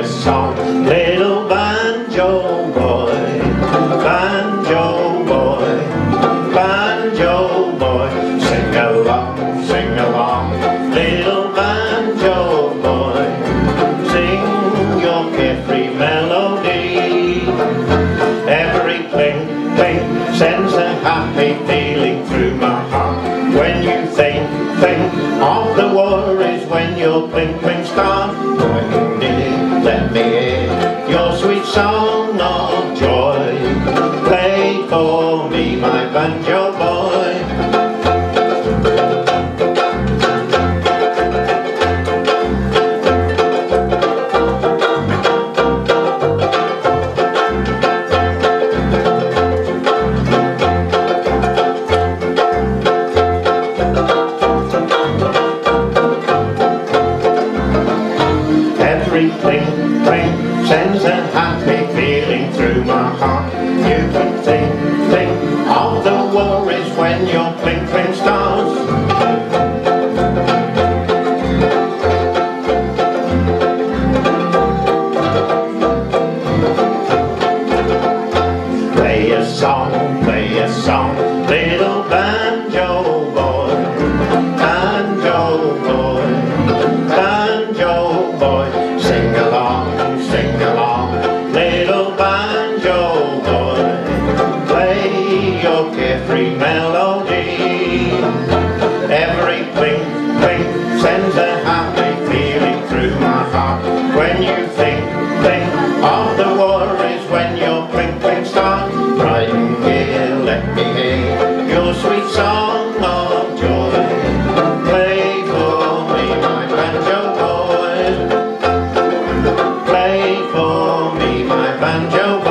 a song, little banjo boy, banjo boy, banjo boy. Sing along, little banjo boy. Sing your carefree melody. Every cling, cling sends a happy feeling through my heart. When you think of the worries, when your cling, cling starts. Let me hear your sweet song of joy. Play for me, my banjo boy. Every cling, cling sends a happy feeling through my heart. You can think of the worries when your cling, cling starts. Play a song, little banjo boy, banjo boy, banjo boy. Sing along, little banjo boy. Play your carefree melody. Every cling, cling sends a happy feeling through my heart. When you think of the worries, when your cling, cling starts. Right here, let me hear your sweet song of joy. Play for me, my banjo boy. Play for me, my banjo